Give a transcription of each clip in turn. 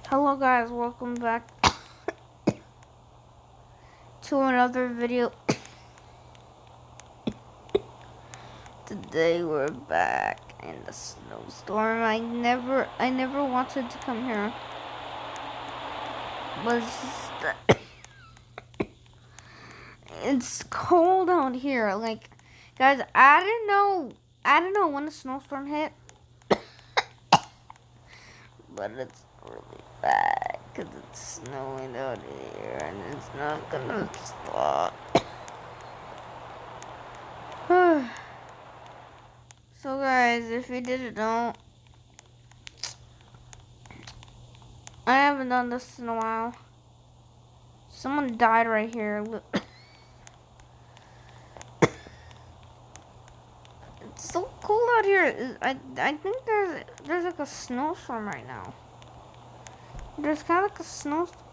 Hello guys, welcome back to another video. Today we're back in the snowstorm. I never wanted to come here. But it's cold out here. Like, guys, I didn't know when the snowstorm hit. But it's really bad because it's snowing out here and it's not gonna stop. So guys, if you didn't know, I haven't done this in a while. Someone died right here. It's so cold out here. I think there's like a snowstorm right now. There's kind of like a snowstorm.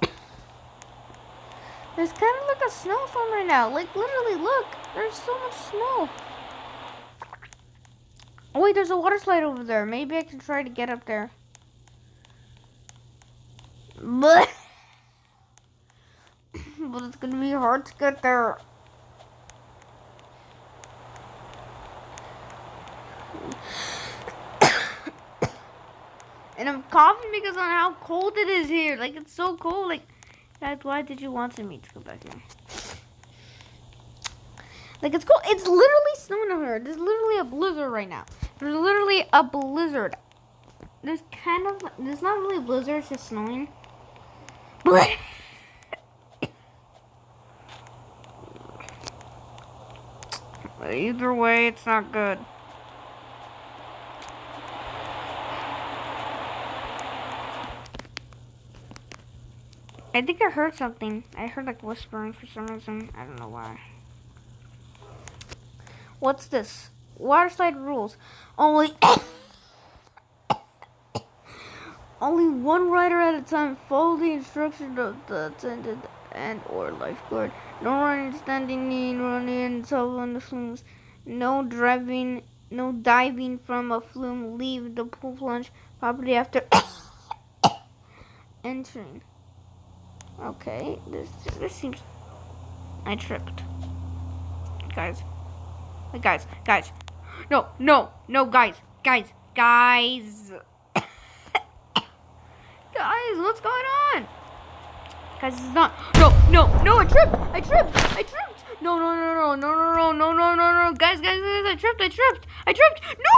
There's kind of like a snowstorm right now. Like literally, look. There's so much snow. Oh wait, there's a water slide over there. Maybe I can try to get up there. But it's gonna be hard to get there. And I'm coughing because on how cold it is here. Like, it's so cold. Like, guys, why did you want me to go back here? Like, it's cold. It's literally snowing over here. There's literally a blizzard right now. There's literally a blizzard. There's not really a blizzard, it's just snowing. Either way, it's not good. I think I heard something. I heard like whispering for some reason. I don't know why. What's this? Water slide rules. Only one rider at a time. Follow the instructions of the attendant and or lifeguard. No running, standing, kneeling, running, and so on the flumes. No diving from a flume. Leave the pool plunge property after entering. Okay, this seems. I tripped, guys. Guys. No, guys. Guys, what's going on? Guys, it's not. No, I tripped. No. Guys, I tripped. No.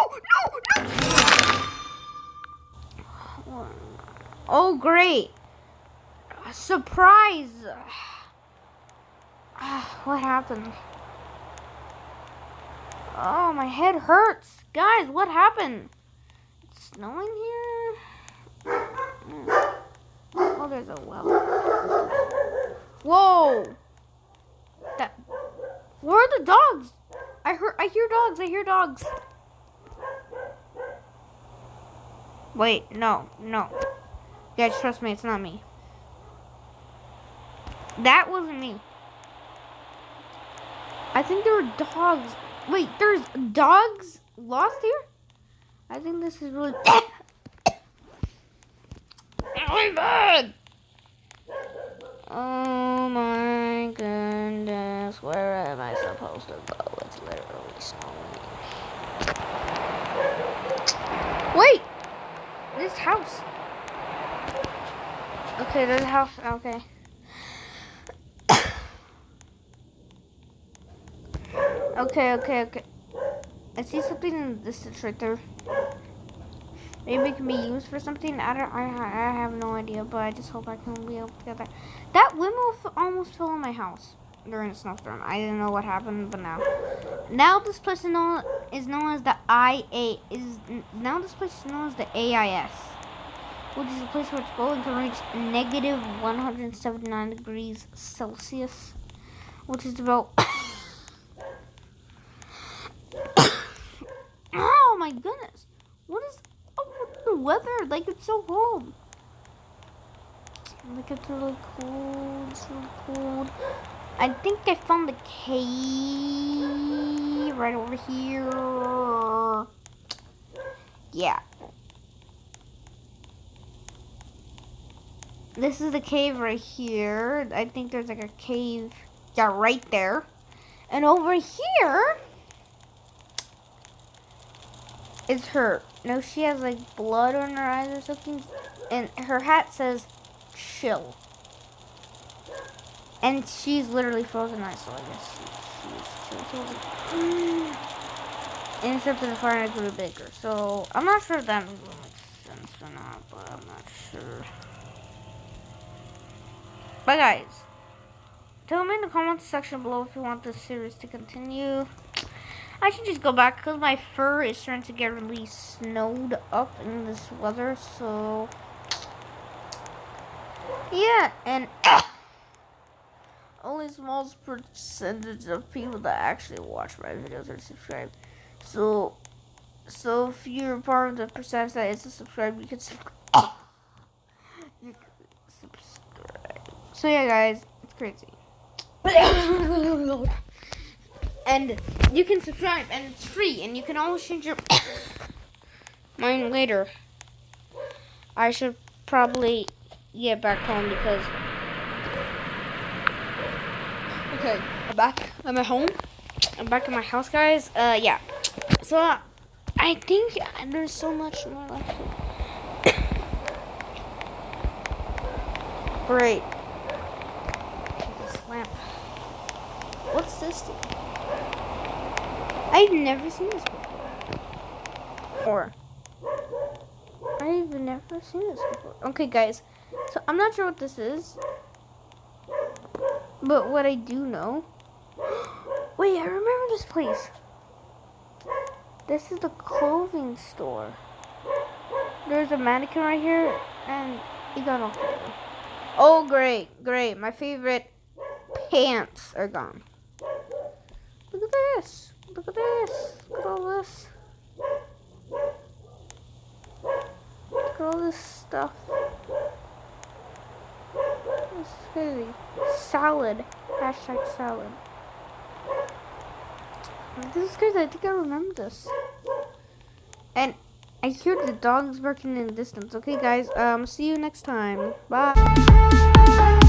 Oh, great. Surprise. What happened? Oh, my head hurts. Guys, what happened? It's snowing here? Oh, there's a well. Whoa! Where are the dogs? I hear dogs. Wait, no. Guys, trust me, it's not me. That wasn't me. I think there were dogs. Wait, there's dogs lost here? I think this is really really bad. Oh my goodness, where am I supposed to go? It's literally snowing. Wait! This house. Okay, there's a house. Okay. Okay. I see something in the distance right there. Maybe it can be used for something. I have no idea, but I just hope I can be able to get that. That windmill almost fell on my house during a snowstorm. I didn't know what happened, but now this place is known as the AIS, which is a place where it's going to reach negative 179 degrees Celsius, which is about. Oh my goodness! What is the weather? Like, it's so cold. Like, it's really cold. So cold. I think I found the cave right over here. Yeah. this is the cave right here. I think there's like a cave, yeah, right there. And over here is her. No, she has like blood on her eyes or something. And her hat says chill. And she's literally frozen eyes, so I guess she's frozen. And except for the fire, it grew bigger. So I'm not sure if that makes sense or not, but I'm not sure. But guys, tell me in the comments section below if you want this series to continue. I should just go back because my fur is starting to get really snowed up in this weather. So yeah, and only a small percentage of people that actually watch my videos are subscribed. So if you're part of the percentage that isn't subscribed, you can subscribe. So yeah, guys, it's crazy. And you can subscribe, and it's free, and you can always change your mind later. I should probably get back home because. Okay, I'm back. I'm at home. I'm back in my house, guys. Yeah. So I think there's so much more left. Great. This lamp. What's this thing? I've never seen this before. I've never seen this before. Okay, guys. So I'm not sure what this is. But what I do know. Wait, I remember this place. This is the clothing store. There's a mannequin right here, and it got off. Oh, great. My favorite pants are gone. Look at this. Look at all this. Look at all this stuff. This is crazy. Salad. # salad. This is crazy. I think I remember this. And I hear the dogs barking in the distance. Okay, guys. See you next time. Bye.